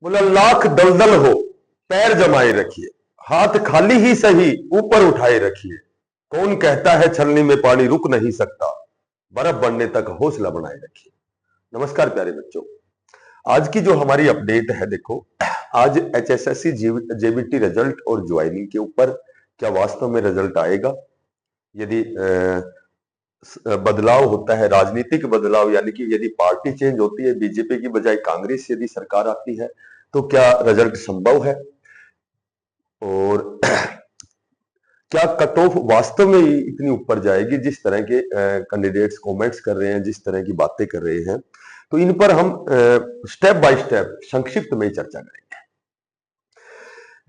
बोला लाख दलदल हो पैर जमाए रखिए, हाथ खाली ही सही ऊपर उठाए रखिए। कौन कहता है छलनी में पानी रुक नहीं सकता, बर्फ बनने तक हौसला बनाए रखिए। नमस्कार प्यारे बच्चों, आज की जो हमारी अपडेट है, देखो आज एचएसएससी जेबीटी रिजल्ट और ज्वाइनिंग के ऊपर क्या वास्तव में रिजल्ट आएगा। यदि बदलाव होता है, राजनीतिक बदलाव, यानी कि यदि पार्टी चेंज होती है, बीजेपी की बजाय कांग्रेस यदि सरकार आती है, तो क्या रिजल्ट संभव है। और क्या कट ऑफ वास्तव में इतनी ऊपर जाएगी, जिस तरह के कैंडिडेट्स कमेंट्स कर रहे हैं, जिस तरह की बातें कर रहे हैं। तो इन पर हम स्टेप बाय स्टेप संक्षिप्त में चर्चा करेंगे।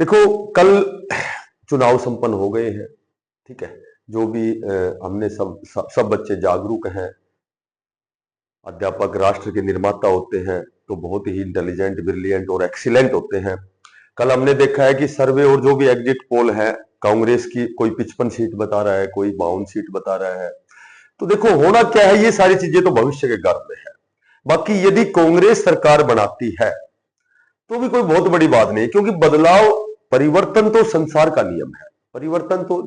देखो, कल चुनाव संपन्न हो गए हैं, ठीक है। जो भी हमने सब बच्चे जागरूक हैं। अध्यापक राष्ट्र के निर्माता होते हैं, तो बहुत ही इंटेलिजेंट, ब्रिलियंट और एक्सीलेंट होते हैं। कल हमने देखा है कि सर्वे और जो भी एग्जिट पोल है, कांग्रेस की कोई 55 सीट बता रहा है, कोई 52 सीट बता रहा है। तो देखो होना क्या है, ये सारी चीजें तो भविष्य के गर्भ में है। बाकी यदि कांग्रेस सरकार बनाती है तो भी कोई बहुत बड़ी बात नहीं, क्योंकि बदलाव, परिवर्तन तो संसार का नियम है। परिवर्तन तो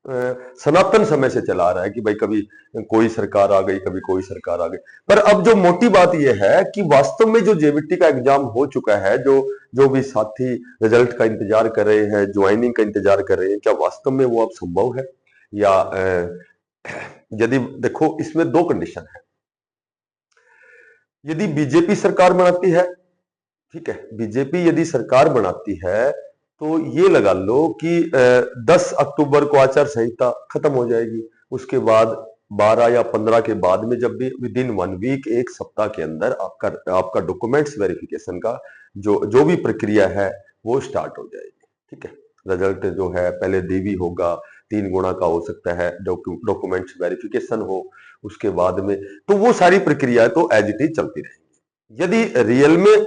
सनातन समय से चला आ रहा है कि भाई कभी कोई सरकार आ गई, कभी कोई सरकार आ गई। पर अब जो मोटी बात यह है कि वास्तव में जो जेबीटी का एग्जाम हो चुका है, जो भी साथी रिजल्ट का इंतजार कर रहे हैं, ज्वाइनिंग का इंतजार कर रहे हैं, क्या वास्तव में वो अब संभव है। या यदि देखो, इसमें दो कंडीशन है। यदि बीजेपी सरकार बनाती है, ठीक है, बीजेपी यदि सरकार बनाती है, तो ये लगा लो कि 10 अक्टूबर को आचार संहिता खत्म हो जाएगी। उसके बाद 12 या 15 के बाद में, जब भी विद इन 1 वीक, एक सप्ताह के अंदर आपका डॉक्यूमेंट्स वेरिफिकेशन का जो भी प्रक्रिया है वो स्टार्ट हो जाएगी, ठीक है। रिजल्ट जो है पहले देवी होगा, 3 गुणा का हो सकता है, डॉक्यूमेंट्स वेरिफिकेशन हो, उसके बाद में तो वो सारी प्रक्रिया तो एज इट इज चलती रहेगी। यदि रियल में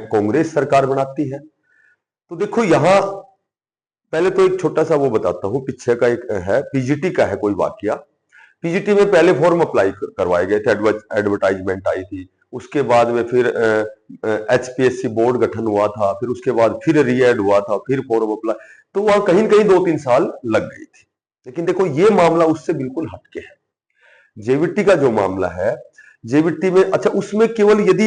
कांग्रेस सरकार बनाती है, तो देखो यहां पहले तो एक छोटा सा वो बताता हूं, पीछे का एक है, पीजीटी का है कोई वाकया। पीजीटी में पहले फॉर्म अप्लाई करवाए गए थे, एडवर्टाइजमेंट आई थी। उसके बाद में फिर एचपीएससी बोर्ड गठन हुआ था, फिर उसके बाद फिर रीएड हुआ था, फिर फॉर्म अप्लाई, तो वहां कहीं न कहीं 2-3 साल लग गई थी। लेकिन देखो ये मामला उससे बिल्कुल हटके है। जेबीटी का जो मामला है, जेबीटी में अच्छा, उसमें केवल यदि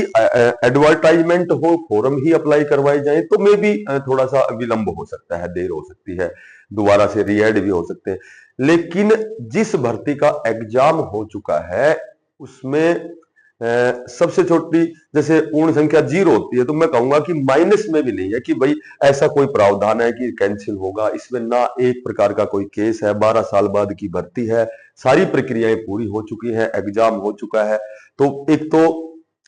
एडवर्टाइजमेंट हो, फॉर्म ही अप्लाई करवाए जाए, तो मे भी थोड़ा सा विलंब हो सकता है, देर हो सकती है, दोबारा से रीएड भी हो सकते हैं। लेकिन जिस भर्ती का एग्जाम हो चुका है, उसमें सबसे छोटी जैसे पूर्ण संख्या 0 होती है, तो मैं कहूंगा कि माइनस में भी नहीं है कि भाई ऐसा कोई प्रावधान है कि कैंसिल होगा। इसमें ना एक प्रकार का कोई केस है, 12 साल बाद की भर्ती है, सारी प्रक्रियाएं पूरी हो चुकी हैं, एग्जाम हो चुका है। तो एक तो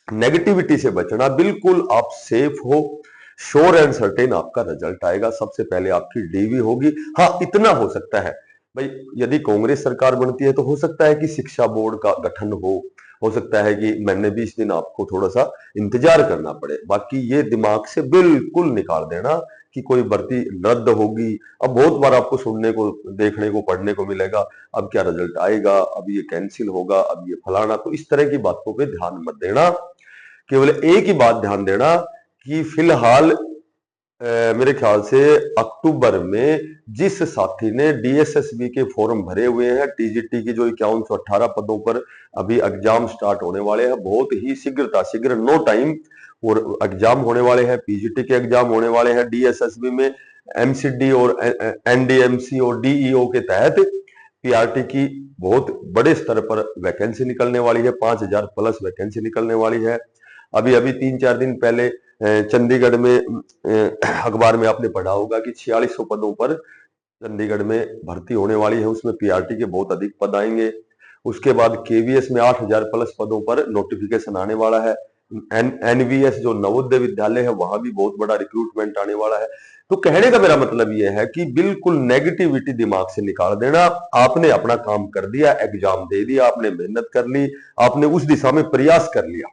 नेगेटिविटी से बचना, बिल्कुल आप सेफ हो, श्योर एंड सर्टेन आपका रिजल्ट आएगा, सबसे पहले आपकी डीवी होगी। हाँ, इतना हो सकता है भाई, यदि कांग्रेस सरकार बनती है तो हो सकता है कि शिक्षा बोर्ड का गठन हो सकता है कि महीने 20 दिन आपको थोड़ा सा इंतजार करना पड़े। बाकी ये दिमाग से बिल्कुल निकाल देना कि कोई भर्ती रद्द होगी। अब बहुत बार आपको सुनने को, देखने को, पढ़ने को मिलेगा, अब क्या रिजल्ट आएगा, अब ये कैंसिल होगा, अब ये फलाना। तो इस तरह की बातों पे ध्यान मत देना। केवल एक ही बात ध्यान देना कि फिलहाल मेरे ख्याल से अक्टूबर में जिस साथी ने डीएसएसबी के फॉर्म भरे हुए हैं, टीजीटी की जो 5118 पदों पर अभी एग्जाम स्टार्ट होने वाले हैं, बहुत ही शीघ्र नो टाइम और एग्जाम होने वाले हैं। पीजीटी के एग्जाम होने वाले हैं, डीएसएसबी में एमसीडी और एनडीएमसी और डीईओ के तहत पीआरटी की बहुत बड़े स्तर पर वैकेंसी निकलने वाली है, 5000 प्लस वैकेंसी निकलने वाली है। अभी 3-4 दिन पहले चंडीगढ़ में अखबार में आपने पढ़ा होगा कि 4600 पदों पर चंडीगढ़ में भर्ती होने वाली है, उसमें पीआरटी के बहुत अधिक पद आएंगे। उसके बाद केवीएस में 8000 प्लस पदों पर नोटिफिकेशन आने वाला है। एनवीएस जो नवोदय विद्यालय है, वहां भी बहुत बड़ा रिक्रूटमेंट आने वाला है। तो कहने का मेरा मतलब यह है कि बिल्कुल नेगेटिविटी दिमाग से निकाल देना। आपने अपना काम कर दिया, एग्जाम दे दिया, आपने मेहनत कर ली, आपने उस दिशा में प्रयास कर लिया,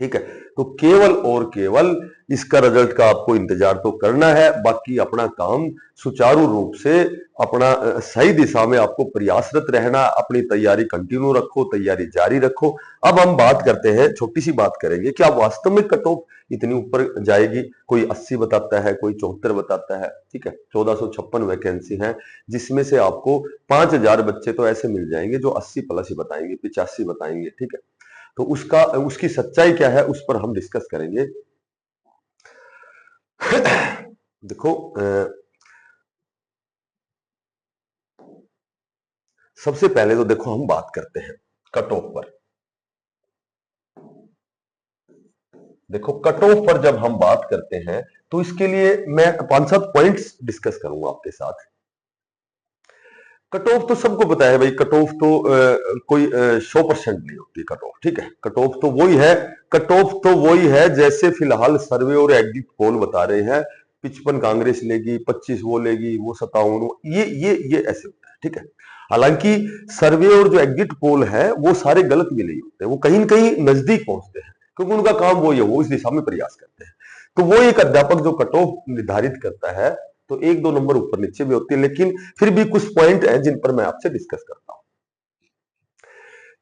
ठीक है। तो केवल और केवल इसका रिजल्ट का आपको इंतजार तो करना है, बाकी अपना काम सुचारू रूप से अपना सही दिशा में आपको प्रयासरत रहना, अपनी तैयारी कंटिन्यू रखो, तैयारी जारी रखो। अब हम बात करते हैं, छोटी सी बात करेंगे कि आप वास्तव में कट ऑफ इतनी ऊपर जाएगी। कोई 80 बताता है, कोई 74 बताता है, ठीक है। 1456 वैकेंसी है, जिसमें से आपको 5000 बच्चे तो ऐसे मिल जाएंगे जो 80 प्लस ही बताएंगे, 85 बताएंगे, ठीक है। तो उसकी सच्चाई क्या है उस पर हम डिस्कस करेंगे। देखो, सबसे पहले तो देखो हम बात करते हैं कट ऑफ पर। देखो, कट ऑफ पर जब हम बात करते हैं तो इसके लिए मैं 5-7 पॉइंट्स डिस्कस करूंगा आपके साथ। कट ऑफ तो सबको पता है भाई, कट ऑफ तो कोई 100% नहीं होती कट ऑफ, ठीक है। कट ऑफ तो वही है, कट ऑफ तो वही है जैसे फिलहाल सर्वे और एग्जिट पोल बता रहे हैं 55 कांग्रेस लेगी, 25 वो लेगी, वो 57, ये ऐसे होता है, ठीक है। हालांकि सर्वे और जो एग्जिट पोल है वो सारे गलत भी नहीं होते, वो कहीं न कहीं नजदीक पहुंचते हैं, क्योंकि उनका काम वो है, वो इस दिशा में प्रयास करते हैं। तो वो एक अध्यापक जो कट ऑफ निर्धारित करता है तो 1-2 नंबर ऊपर नीचे भी होती है, लेकिन फिर भी कुछ पॉइंट हैं जिन पर मैं आपसे डिस्कस करता हूं।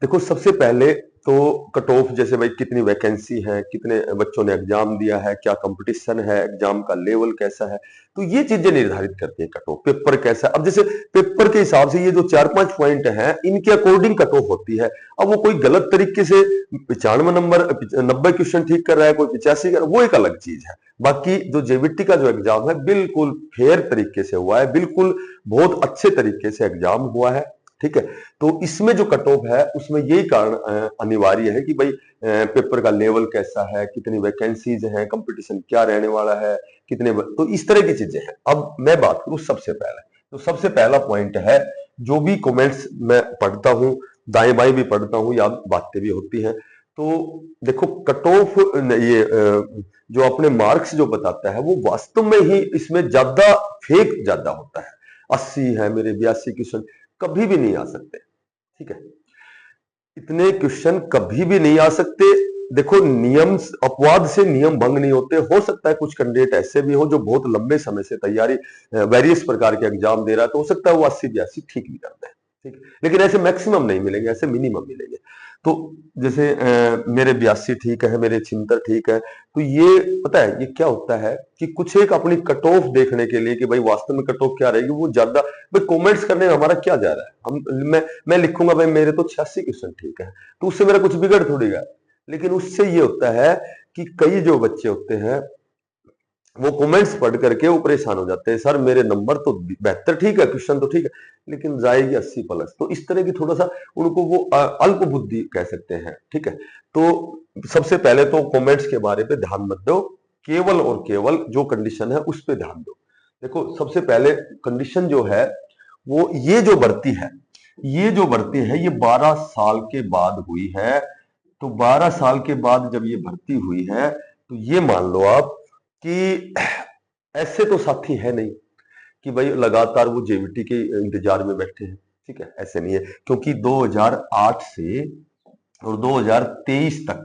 देखो, सबसे पहले तो कट ऑफ जैसे भाई कितनी वैकेंसी है, कितने बच्चों ने एग्जाम दिया है, क्या कंपटीशन है, एग्जाम का लेवल कैसा है, तो ये चीजें निर्धारित करती है कट ऑफ। पेपर कैसा है, अब जैसे पेपर के हिसाब से ये जो 4-5 पॉइंट हैं इनके अकॉर्डिंग कट ऑफ होती है। अब वो कोई गलत तरीके से 95 नंबर 90 क्वेश्चन ठीक कर रहा है, कोई 85 कर, वो एक अलग चीज है। बाकी जो जेवीटी का जो एग्जाम है बिल्कुल फेयर तरीके से हुआ है, बिल्कुल बहुत अच्छे तरीके से एग्जाम हुआ है, ठीक है। तो इसमें जो कट ऑफ है उसमें यही कारण अनिवार्य है कि भाई पेपर का लेवल कैसा है, कितनी वैकेंसीज हैं, कंपटीशन क्या रहने वाला है, तो इस तरह की चीजें हैं। अब मैं बात करूं सबसे पहले, तो सबसे पहला पॉइंट है, जो भी कमेंट्स मैं पढ़ता हूं, दाएं बाएं भी पढ़ता हूं या बातें भी होती हैं, तो देखो कट ऑफ ये जो अपने मार्क्स जो बताता है वो वास्तव में ही इसमें ज्यादा फेक ज्यादा होता है। 80 है मेरे, 82 क्वेश्चन कभी भी नहीं आ सकते, ठीक है। इतने क्वेश्चन कभी भी नहीं आ सकते। देखो, नियम अपवाद से नियम भंग नहीं होते। हो सकता है कुछ कैंडिडेट ऐसे भी हो जो बहुत लंबे समय से तैयारी वेरियस प्रकार के एग्जाम दे रहा है, तो हो सकता है वो 80-82 ठीक भी करते हैं, ठीक। लेकिन ऐसे मैक्सिमम नहीं मिलेंगे, ऐसे मिनिमम मिलेंगे। तो जैसे मेरे 82 ठीक है, मेरे 76 ठीक है, तो ये पता है ये क्या होता है कि कुछ एक अपनी कट ऑफ देखने के लिए कि भाई वास्तव में कट ऑफ क्या रहेगी, वो ज्यादा भाई कमेंट्स करने में हमारा क्या जा रहा है। मैं लिखूंगा भाई मेरे तो 86 क्वेश्चन ठीक है, तो उससे मेरा कुछ बिगड़ थोड़ी गया। लेकिन उससे ये होता है कि कई जो बच्चे होते हैं वो कमेंट्स पढ़ करके वो परेशान हो जाते हैं, सर मेरे नंबर तो 72 ठीक है, क्वेश्चन तो ठीक है, लेकिन जाएगी 80 प्लस। तो इस तरह की थोड़ा सा उनको वो अल्प बुद्धि कह सकते हैं, ठीक है। तो सबसे पहले तो कमेंट्स के बारे पे ध्यान मत दो, केवल और केवल जो कंडीशन है उस पर ध्यान दो। देखो, सबसे पहले कंडीशन जो है वो ये जो भर्ती है, ये 12 साल के बाद हुई है। तो 12 साल के बाद जब ये भर्ती हुई है तो ये मान लो आप कि ऐसे तो साथी है नहीं कि भाई लगातार वो जेवीटी के इंतजार में बैठे हैं, ठीक है, ऐसे नहीं है। क्योंकि 2008 से और 2023 तक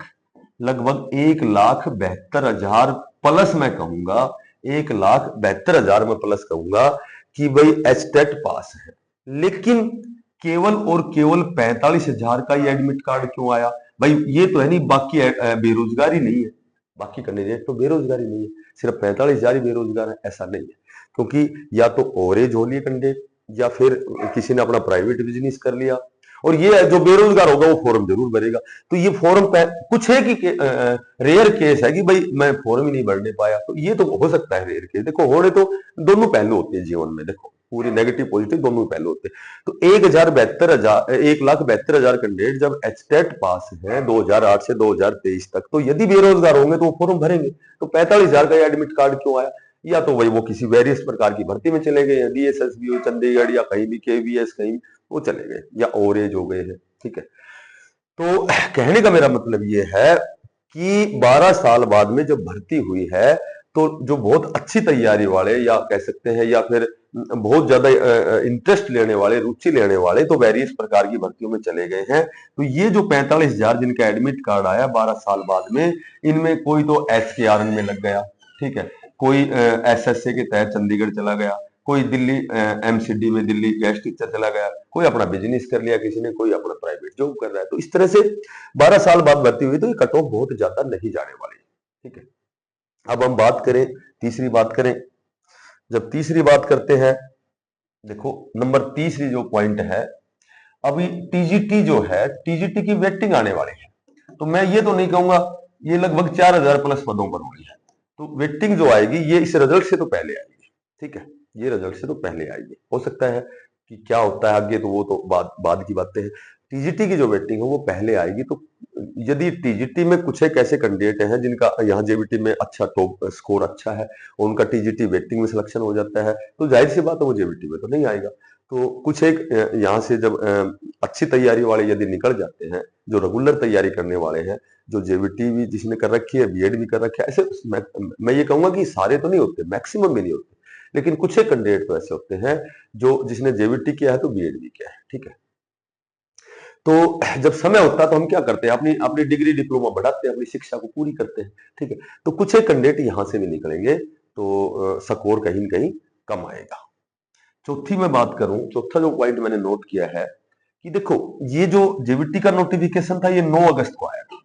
लगभग 1,72,000 प्लस, मैं कहूंगा 1,72,000 में प्लस कहूंगा कि भाई एचटेट पास है। लेकिन केवल और केवल 45,000 का ये एडमिट कार्ड क्यों आया? भाई ये तो है नहीं बाकी बेरोजगारी नहीं है, बाकी कैंडिडेट तो बेरोजगारी नहीं है, सिर्फ 45,000 ही बेरोजगार है, ऐसा नहीं है। क्योंकि या तो ओवरेज हो लिया कैंडिडेट, या फिर किसी ने अपना प्राइवेट बिजनेस कर लिया, और ये जो बेरोजगार होगा वो फॉर्म जरूर भरेगा। तो ये फॉर्म कुछ है कि रेयर केस है कि भाई मैं फॉर्म ही नहीं भरने पाया, तो ये तो हो सकता है रेयर केस। देखो, होने तो दोनों पहलू होते हैं जीवन में, देखो पूरी नेगेटिव पॉजिटिव दोनों पहलू होते हैं। तो 1,72,000 कैंडिडेट जब एचटेट पास है 2008 से 2023 तक, तो यदि बेरोजगार होंगे तो वो फॉर्म भरेंगे। तो 45,000 का एडमिट कार्ड क्यों आया? या तो वही वो किसी वेरियस प्रकार की भर्ती में चले गए, या डीएसएसबी हो चंडीगढ़ या कहीं भी केवीएस कहीं वो चले गए, या ओवरेज हो गए हैं, ठीक है। तो कहने का मेरा मतलब ये है कि 12 साल बाद में जब भर्ती हुई है तो जो बहुत अच्छी तैयारी वाले या कह सकते हैं या फिर बहुत ज्यादा इंटरेस्ट लेने वाले, रुचि लेने वाले तो वेरियस प्रकार की भर्तियों में चले गए हैं। तो ये जो 45,000 जिनका एडमिट कार्ड आया 12 साल बाद में, इनमें कोई तो SKRN में लग गया, ठीक है, कोई SSA के तहत चंडीगढ़ चला गया, कोई दिल्ली MCD में दिल्ली गेस्ट टीचर चला गया, कोई अपना बिजनेस कर लिया किसी ने, कोई अपना प्राइवेट जॉब कर रहा है। तो इस तरह से 12 साल बाद भर्ती हुई तो ये कट ऑफ बहुत ज्यादा नहीं जाने वाली, ठीक है। अब हम बात करें, तीसरी बात करें, जब तीसरी बात करते हैं, देखो नंबर तीसरी जो पॉइंट है, अभी TGT जो है, TGT की वेटिंग आने वाली है। तो मैं ये तो नहीं कहूंगा ये लगभग 4,000 प्लस पदों पर होगी, तो वेटिंग जो आएगी ये इस रिजल्ट से तो पहले आएगी, ठीक है, ये रिजल्ट से तो पहले आएगी। हो सकता है कि क्या होता है आगे, तो वो तो बाद की बातें हैं। TGT की जो वेटिंग है वो पहले आएगी। तो यदि TGT में कुछ एक ऐसे कैंडिडेट हैं जिनका यहाँ JBT में अच्छा टॉप स्कोर अच्छा है, उनका TGT वेटिंग में सिलेक्शन हो जाता है, तो जाहिर सी बात है वो JBT में तो नहीं आएगा। तो कुछ एक यहाँ से जब अच्छी तैयारी वाले यदि निकल जाते हैं, जो रेगुलर तैयारी करने वाले हैं, जो JBT भी जिसने कर रखी है, BEड भी कर रखी है, ऐसे मैं ये कहूंगा कि सारे तो नहीं होते, मैक्सिमम भी नहीं होते, लेकिन कुछ एक कैंडिडेट तो ऐसे होते हैं जो जिसने JBT किया है तो BEड भी किया है, ठीक है। तो जब समय होता है तो हम क्या करते हैं, अपनी अपनी डिग्री डिप्लोमा बढ़ाते हैं, अपनी शिक्षा को पूरी करते हैं, ठीक है। तो कुछ एक कैंडिडेट यहां से भी निकलेंगे तो स्कोर कहीं न कहीं कम आएगा। चौथी मैं बात करूं, चौथा जो पॉइंट मैंने नोट किया है कि देखो ये जो JBT का नोटिफिकेशन था ये 9 अगस्त को आया था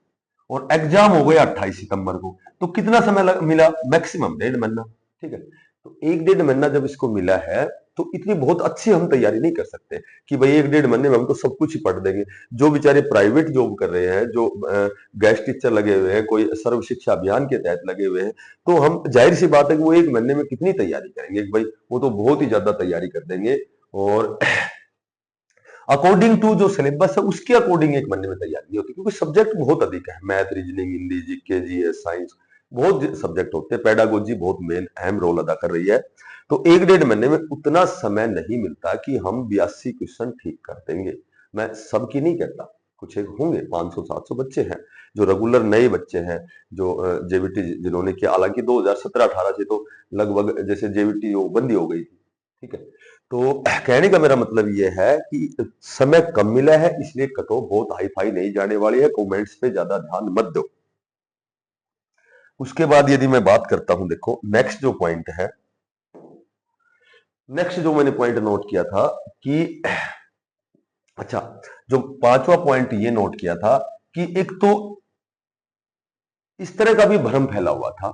और एग्जाम हो गया 28 सितंबर को। तो कितना समय मिला, मैक्सिमम 1.5 महीना, ठीक है। तो 1-1.5 महीना जब इसको मिला है तो इतनी बहुत अच्छी हम तैयारी नहीं कर सकते कि भाई 1-1.5 महीने में हम तो सब कुछ ही पढ़ देंगे। जो बेचारे प्राइवेट जॉब कर रहे हैं, जो गेस्ट टीचर लगे हुए हैं, कोई सर्व शिक्षा अभियान के तहत लगे हुए हैं, तो हम जाहिर सी बात है कि वो 1 महीने में कितनी तैयारी करेंगे भाई, वो तो बहुत ही ज्यादा तैयारी कर देंगे और अकॉर्डिंग टू जो सिलेबस है उसके अकॉर्डिंग 1 महीने में तैयारी नहीं होती, क्योंकि सब्जेक्ट बहुत अधिक है, math, reasoning, Hindi, GK, GS, science, बहुत सब्जेक्ट होते हैं। पेडागोजी बहुत मेन अहम रोल अदा कर रही है। तो 1-1.5 महीने में उतना समय नहीं मिलता कि हम 82 क्वेश्चन ठीक कर देंगे। मैं सबकी नहीं कहता, कुछ एक होंगे 500-700 बच्चे हैं जो रेगुलर नए बच्चे हैं, जो JBT जिन्होंने किया, हालांकि 2017-18 से तो लगभग जैसे JBT वो बंदी हो गई थी, ठीक है। तो कहने का मेरा मतलब ये है कि समय कम मिला है, इसलिए कट ऑफ बहुत हाई फाई नहीं जाने वाली है। कमेंट्स पे ज्यादा ध्यान मत दो। उसके बाद यदि मैं बात करता हूं, देखो नेक्स्ट जो पॉइंट है, नेक्स्ट जो मैंने पॉइंट नोट किया था कि अच्छा, जो 5वां पॉइंट ये नोट किया था कि एक तो इस तरह का भी भ्रम फैला हुआ था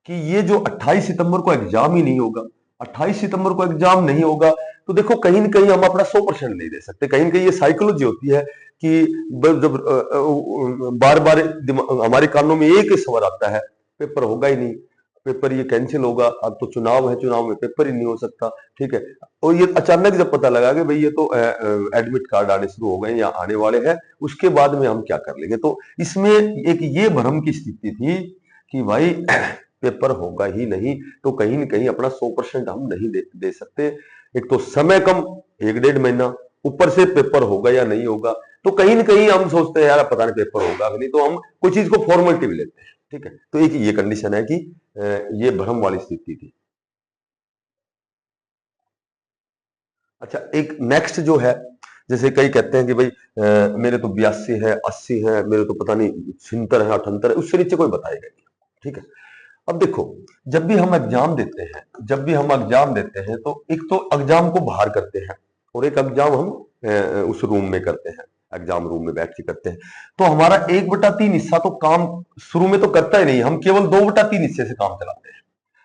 कि ये जो 28 सितंबर को एग्जाम ही नहीं होगा, 28 सितंबर को एग्जाम नहीं होगा, तो देखो कहीं ना कहीं हम अपना 100% नहीं दे सकते। कहीं ना कहीं ये साइकोलॉजी होती है कि जब बार बार हमारे कानों में एक ही स्वर आता है, पेपर होगा ही नहीं, पेपर ये कैंसिल होगा, अब तो चुनाव है, चुनाव में पेपर ही नहीं हो सकता, ठीक है। और ये अचानक जब पता लगा कि भाई ये तो एडमिट कार्ड आने शुरू हो गए या आने वाले हैं, उसके बाद में हम क्या कर लेंगे। तो इसमें एक ये भ्रम की स्थिति थी कि भाई पेपर होगा ही नहीं, तो कहीं न कहीं अपना 100% हम नहीं दे सकते। एक तो समय कम, 1-1.5 महीना, ऊपर से पेपर होगा या नहीं होगा, तो कहीं न कहीं हम सोचते हैं यार पता नहीं पेपर होगा कि नहीं, तो हम कोई चीज को फॉर्मेलिटी भी लेते हैं, ठीक है। तो एक ये कंडीशन है कि ये भ्रम वाली स्थिति थी। अच्छा, एक नेक्स्ट जो है, जैसे कई कहते हैं कि भाई मेरे तो 82 है, 80 है, मेरे तो पता नहीं 76 है, 78 है, उससे नीचे कोई बताएगा नहीं, ठीक है। अब देखो, जब भी हम एग्जाम देते हैं, जब भी हम एग्जाम देते हैं तो एक तो एग्जाम को बाहर करते हैं और एक एग्जाम हम उस रूम में करते हैं, एग्जाम रूम में बैठ के करते हैं। तो हमारा 1/3 हिस्सा तो काम शुरू में तो करता ही नहीं, हम केवल 2/3 हिस्से से काम चलाते हैं।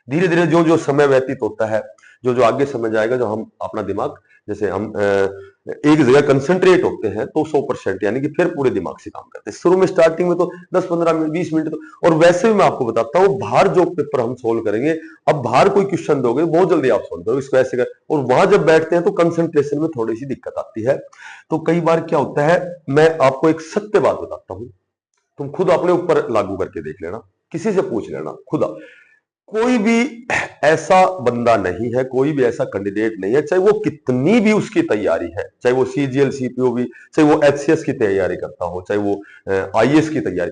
धीरे धीरे जो जो समय व्यतीत होता है, जो जो आगे समय जाएगा, जो हम अपना दिमाग, जैसे हम एक जगह कंसंट्रेट होते हैं तो 100% यानी कि फिर पूरे दिमाग से काम करते हैं। शुरू में स्टार्टिंग में तो 10-15 मिनट, 20 मिनट तो, और वैसे भी मैं आपको बताता हूँ बाहर जो पेपर हम सोल्व करेंगे, अब बाहर कोई क्वेश्चन दोगे बहुत जल्दी आप सोल्व करोगे, इसको ऐसे कर, और वहां जब बैठते हैं तो कंसंट्रेशन में थोड़ी सी दिक्कत आती है। तो कई बार क्या होता है, मैं आपको एक सत्य बात बताता हूँ, तुम खुद अपने ऊपर लागू करके देख लेना, किसी से पूछ लेना खुद, कोई भी ऐसा बंदा नहीं है, कोई भी ऐसा कैंडिडेट नहीं है, चाहे वो कितनी भी उसकी तैयारी है, चाहे वो CGL CPO भी, चाहे वो HCS की तैयारी करता हो, चाहे वो IAS की तैयारी,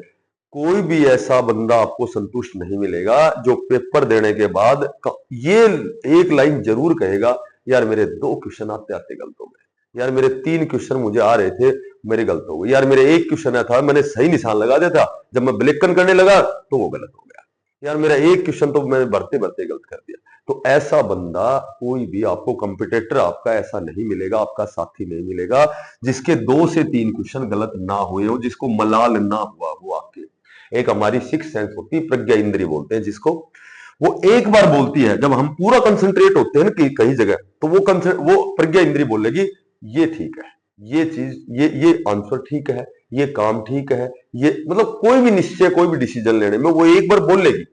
कोई भी ऐसा बंदा आपको संतुष्ट नहीं मिलेगा जो पेपर देने के बाद ये एक लाइन जरूर कहेगा, यार मेरे 2 क्वेश्चन आते आते गलत हो गए, यार मेरे 3 क्वेश्चन मुझे आ रहे थे, मेरे गलत हो गए, यार मेरे 1 क्वेश्चन था मैंने सही निशान लगा दिया था, जब मैं विलेखन करने लगा तो वो गलत हो गया, यार मेरा 1 क्वेश्चन तो मैंने भरते भरते गलत कर दिया। तो ऐसा बंदा कोई भी आपको कंपिटेटर आपका ऐसा नहीं मिलेगा, आपका साथी नहीं मिलेगा जिसके 2 से 3 क्वेश्चन गलत ना हुए हो, जिसको मलाल ना हुआ हो आपके। एक हमारी सिक्स सेंस होती है, प्रज्ञा इंद्रिय बोलते हैं जिसको, वो एक बार बोलती है, जब हम पूरा कंसंट्रेट होते हैं ना कि कहीं जगह, तो वो प्रज्ञा इंद्रिय बोलेगी ये ठीक है, ये चीज, ये आंसर ठीक है, ये काम ठीक है, ये मतलब कोई भी निश्चय, कोई भी डिसीजन लेने में वो एक बार बोल लेगी।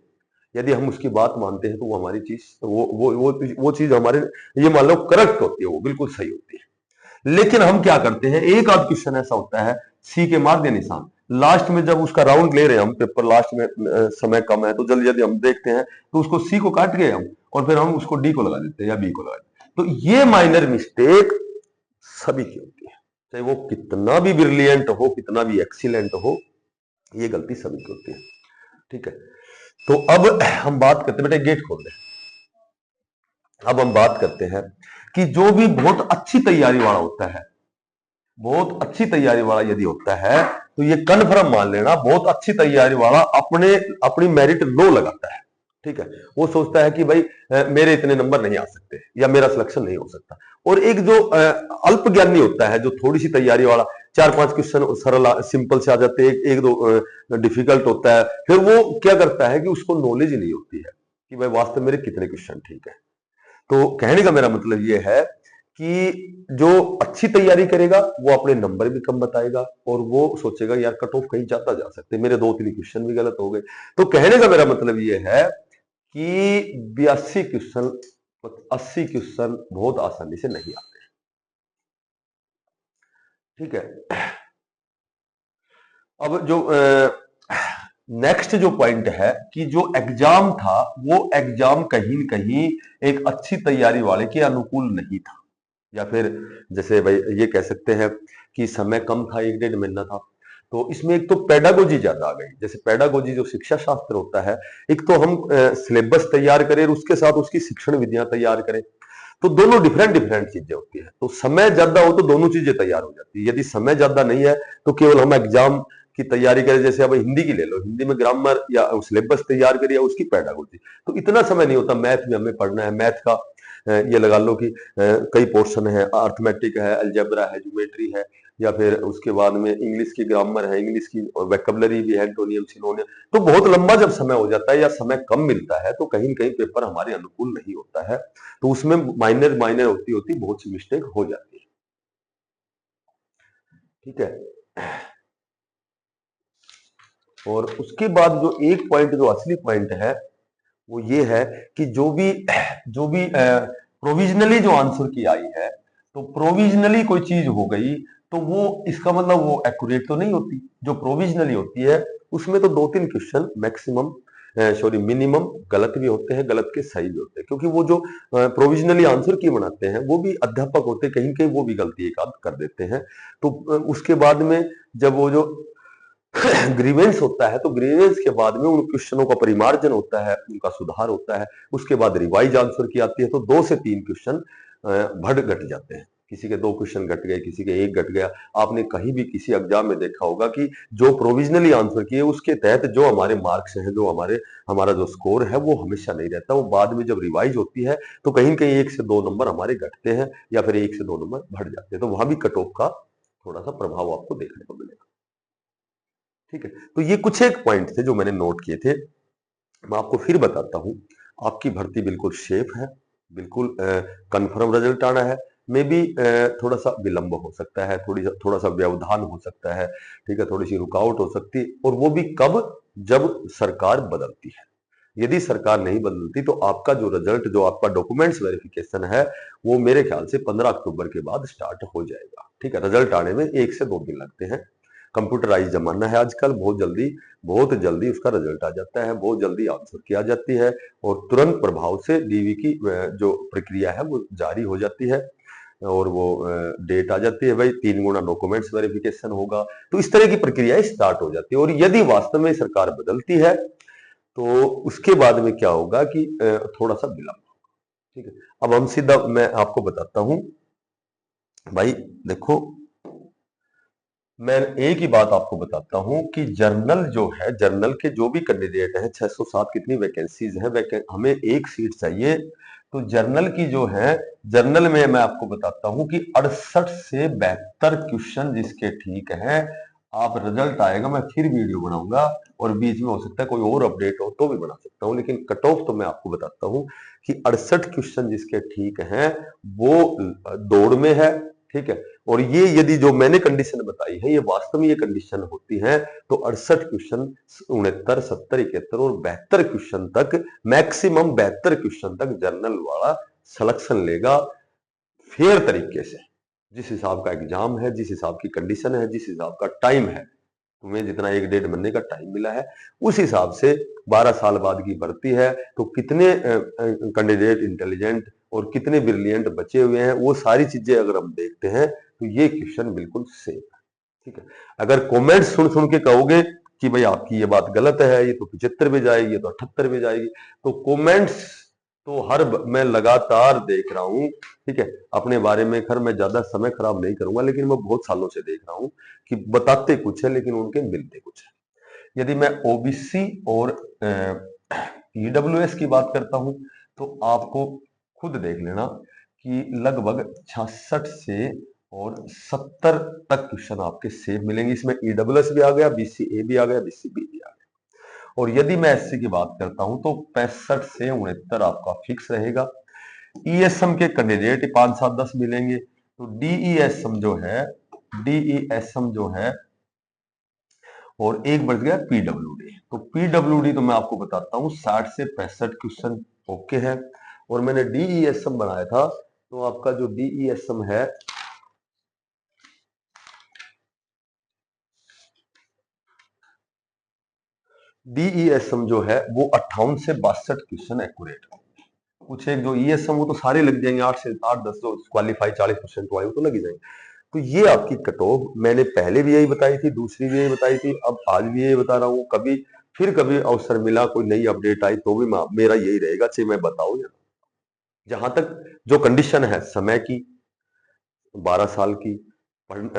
यदि हम उसकी बात मानते हैं तो वो हमारी चीज, वो चीज हमारे, ये मान लो करेक्ट होती है, वो बिल्कुल सही होती है। लेकिन हम क्या करते हैं, एक आध क्वेश्चन ऐसा होता है, सी के माध्य निशान, लास्ट में जब उसका राउंड ले रहे हैं हम, पेपर लास्ट में समय कम है तो जल्दी जल्दी हम देखते हैं, तो उसको सी को काट गए हम और फिर हम उसको डी को लगा देते हैं या बी को लगा देते हैं। तो ये माइनर मिस्टेक सभी की होती है, चाहे वो कितना भी ब्रिलियंट हो, कितना भी एक्सीलेंट हो, ये गलती सभी की होती है। ठीक है, तो अब हम बात करते हैं, बेटे गेट खोल दे। अब हम बात करते हैं कि जो भी बहुत अच्छी तैयारी वाला होता है, बहुत अच्छी तैयारी वाला यदि होता है तो ये कन्फर्म मान लेना, बहुत अच्छी तैयारी वाला अपनी मेरिट लो लगाता है। ठीक है, वो सोचता है कि भाई मेरे इतने नंबर नहीं आ सकते या मेरा सिलेक्शन नहीं हो सकता। और एक जो अल्प ज्ञानी होता है, जो थोड़ी सी तैयारी वाला, 4-5 क्वेश्चन सरल सिंपल से आ जाते हैं, एक दो डिफिकल्ट होता है, फिर वो क्या करता है कि उसको नॉलेज ही नहीं होती है कि भाई वास्तव मेरे कितने क्वेश्चन ठीक है। तो कहने का मेरा मतलब ये है कि जो अच्छी तैयारी करेगा वो अपने नंबर भी कम बताएगा और वो सोचेगा यार कट ऑफ कहीं ज्यादा जा सकते, मेरे 2-3 क्वेश्चन भी गलत हो गए। तो कहने का मेरा मतलब ये है कि 82 क्वेश्चन, 80 क्वेश्चन बहुत आसानी से नहीं आते। ठीक है, अब जो नेक्स्ट जो पॉइंट है कि जो एग्जाम था, वो एग्जाम कहीं न कहीं एक अच्छी तैयारी वाले के अनुकूल नहीं था, या फिर जैसे भाई ये कह सकते हैं कि समय कम था, 1-1.5 महीना था, तो इसमें एक तो पेडागोजी ज्यादा आ गई। जैसे पेडागोजी जो शिक्षा शास्त्र होता है, एक तो हम सिलेबस तैयार करें और उसके साथ उसकी शिक्षण विधियां तैयार करें, तो दोनों डिफरेंट डिफरेंट चीजें होती है। तो समय ज्यादा हो तो दोनों चीजें तैयार हो जाती है, यदि समय ज्यादा नहीं है तो केवल हम एग्जाम की तैयारी करें, जैसे अब हिंदी की ले लो, हिंदी में ग्रामर या सिलेबस तैयार करिए, उसकी पेडागोजी, तो इतना समय नहीं होता। मैथ में हमें पढ़ना है, मैथ का ये लगा लो कि कई पोर्शन है, अर्थमेटिक है, अलजेब्रा है, ज्योमेट्री है, या फिर उसके बाद में इंग्लिश की ग्रामर है, इंग्लिश की वोकैबुलरी भी है, एंटोनियम सिनोनियम। तो बहुत लंबा जब समय हो जाता है या समय कम मिलता है तो कहीं न कहीं पेपर हमारे अनुकूल नहीं होता है, तो उसमें माइनर माइनर होती होती बहुत सी मिस्टेक हो जाती है। ठीक है, और उसके बाद जो एक पॉइंट, जो असली पॉइंट है, वो ये है कि जो भी प्रोविजनली जो आंसर की आई है, तो प्रोविजनली कोई चीज हो गई तो वो इसका मतलब वो एक्यूरेट तो नहीं होती। जो प्रोविजनली होती है उसमें तो 2-3 क्वेश्चन मैक्सिमम, सॉरी मिनिमम गलत भी होते हैं, गलत के सही भी होते हैं, क्योंकि वो जो प्रोविजनली आंसर की बनाते हैं वो भी अध्यापक होते हैं, कहीं कहीं वो भी गलती एक आध कर देते हैं। तो उसके बाद में जब वो जो ग्रीवेंस होता है, तो ग्रीवेंस के बाद में उन क्वेश्चनों का परिमार्जन होता है, उनका सुधार होता है, उसके बाद रिवाइज आंसर की आती है, तो 2 से 3 क्वेश्चन बढ़ घट जाते हैं। किसी के 2 क्वेश्चन घट गए, किसी के 1 घट गया। आपने कहीं भी किसी एग्जाम में देखा होगा कि जो प्रोविजनली आंसर किए उसके तहत जो हमारे मार्क्स हैं, जो हमारा जो स्कोर है, वो हमेशा नहीं रहता। वो बाद में जब रिवाइज होती है तो कहीं न कहीं 1 से 2 नंबर हमारे घटते हैं या फिर 1 से 2 नंबर बढ़ जाते हैं। तो वहां भी कट ऑफ का थोड़ा सा प्रभाव आपको देखने को मिलेगा। ठीक है, तो ये कुछ एक पॉइंट थे जो मैंने नोट किए थे। मैं आपको फिर बताता हूँ, आपकी भर्ती बिल्कुल सेफ है, बिल्कुल कंफर्म रिजल्ट आना है। मे बी थोड़ा सा विलंब हो सकता है, थोड़ा सा व्यवधान हो सकता है, ठीक है, थोड़ी सी रुकावट हो सकती है, और वो भी कब, जब सरकार बदलती है। यदि सरकार नहीं बदलती तो आपका जो रिजल्ट, जो आपका डॉक्यूमेंट्स वेरिफिकेशन है, वो मेरे ख्याल से 15 अक्टूबर के बाद स्टार्ट हो जाएगा। ठीक है, रिजल्ट आने में 1 से 2 दिन लगते हैं। कंप्यूटराइज जमाना है आजकल, बहुत जल्दी उसका रिजल्ट आ जाता है, बहुत जल्दी आंसर की आ जाती है और तुरंत प्रभाव से डीवी की जो प्रक्रिया है वो जारी हो जाती है। और वो डेट आ जाती है, भाई 3 गुना डॉक्यूमेंट्स वेरिफिकेशन होगा। तो इस तरह की प्रक्रियाएं स्टार्ट हो जाती है। और यदि वास्तव में सरकार बदलती है तो उसके बाद में क्या होगा कि थोड़ा सा विलंब। ठीक है, अब हम सीधा मैं आपको बताता हूं भाई। देखो, मैं एक ही बात आपको बताता हूं कि जर्नल जो है, जर्नल के जो भी कैंडिडेट हैं, 607 कितनी वैकेंसीज हैं, हमें एक सीट चाहिए। तो जर्नल की जो है, जर्नल में मैं आपको बताता हूं कि 68 से 72 क्वेश्चन जिसके ठीक है, आप रिजल्ट आएगा, मैं फिर वीडियो बनाऊंगा और बीच में हो सकता है कोई और अपडेट हो तो भी बना सकता हूं, लेकिन कट ऑफ तो मैं आपको बताता हूं कि 68 क्वेश्चन जिसके ठीक हैं वो दौड़ में है। ठीक है, और ये यदि जो मैंने कंडीशन बताई है ये वास्तव में ये कंडीशन होती है तो 68 क्वेश्चन, 69, 70, 71 और 72 क्वेश्चन तक, मैक्सिमम 72 क्वेश्चन तक जर्नल वाला सिलेक्शन लेगा फेयर तरीके से। जिस हिसाब का एग्जाम है, जिस हिसाब की कंडीशन है, जिस हिसाब का टाइम है, तुम्हें जितना 1 डेढ़ महीने का टाइम मिला है उस हिसाब से 12 साल बाद की भर्ती है, तो कितने कैंडिडेट इंटेलिजेंट और कितने ब्रिलियंट बचे हुए हैं, वो सारी चीजें अगर हम देखते हैं तो ये क्वेश्चन बिल्कुल सेफ है। ठीक है, अगर कमेंट सुन सुन के कहोगे कि भाई आपकी ये बात गलत है, ये तो 75 पे जाएगी, ये तो 78 पे जाएगी, तो कमेंट्स तो मैं लगातार देख रहा हूं। ठीक है, अपने बारे में खैर मैं ज्यादा समय खराब नहीं करूंगा, लेकिन मैं बहुत सालों से देख रहा हूं कि बताते कुछ है लेकिन उनके मिलते कुछ है। यदि मैं ओबीसी और ईडब्ल्यूएस की बात करता हूं तो आपको खुद देख लेना कि लगभग 66 से और 70 तक क्वेश्चन आपके सेम मिलेंगे। इसमें ईडब्ल्यूएस भी आ गया, बीसीए भी आ गया, बीसीबी भी आ गया। और यदि मैं एससी की बात करता हूं तो 65 से 69 आपका फिक्स रहेगा। ईएसएम के कैंडिडेट 5, 7, 10 मिलेंगे। तो डीईएसएम जो है, डीईएसएम जो है, और एक बच गया पीडब्ल्यूडी। तो पीडब्ल्यूडी तो मैं आपको बताता हूं 60 से 65 क्वेश्चन ओके है। और मैंने डीईएसएम बनाया था, तो आपका जो डीईएसएम है, डीईएसएम जो है वो 58 से 62 क्वेश्चन एक्यूरेट है। कुछ एक जो ईएसएम वो तो सारे लग जाएंगे, 8 से 8, 10 जो क्वालिफाई 40% वाले वो तो लग ही जाएंगे। तो ये आपकी कट ऑफ मैंने पहले भी यही बताई थी, दूसरी भी यही बताई थी, अब आज भी यही बता रहा हूं। कभी फिर कभी अवसर मिला, कोई नई अपडेट आई तो भी मेरा यही रहेगा, चाहे मैं बताऊं या जहां तक जो कंडीशन है समय की, 12 साल की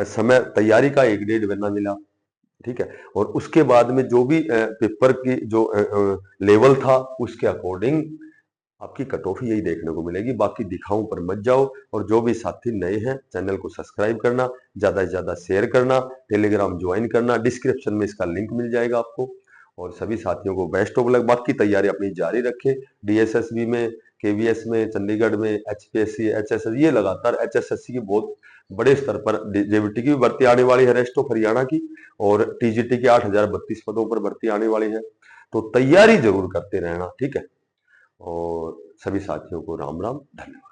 समय तैयारी का 1 डेढ़ महीना मिला। ठीक है, और उसके बाद में जो भी पेपर की जो लेवल था उसके अकॉर्डिंग आपकी कट ऑफ यही देखने को मिलेगी। बाकी दिखाऊं पर मत जाओ। और जो भी साथी नए हैं चैनल को सब्सक्राइब करना, ज्यादा से ज्यादा शेयर करना, टेलीग्राम ज्वाइन करना, डिस्क्रिप्शन में इसका लिंक मिल जाएगा आपको। और सभी साथियों को बेस्ट ऑफ लक। बाकी तैयारी अपनी जारी रखें, डीएसएसबी में, केवीएस में, चंडीगढ़ में, एचपीएससी, एचएसएस, ये लगातार एचएसएससी की बहुत बड़े स्तर पर जेबीटी की भी भर्ती आने वाली है, रेस्ट ऑफ हरियाणा की, और टीजीटी के 8032 पदों पर भर्ती आने वाली है। तो तैयारी जरूर करते रहना। ठीक है, और सभी साथियों को राम राम, धन्यवाद।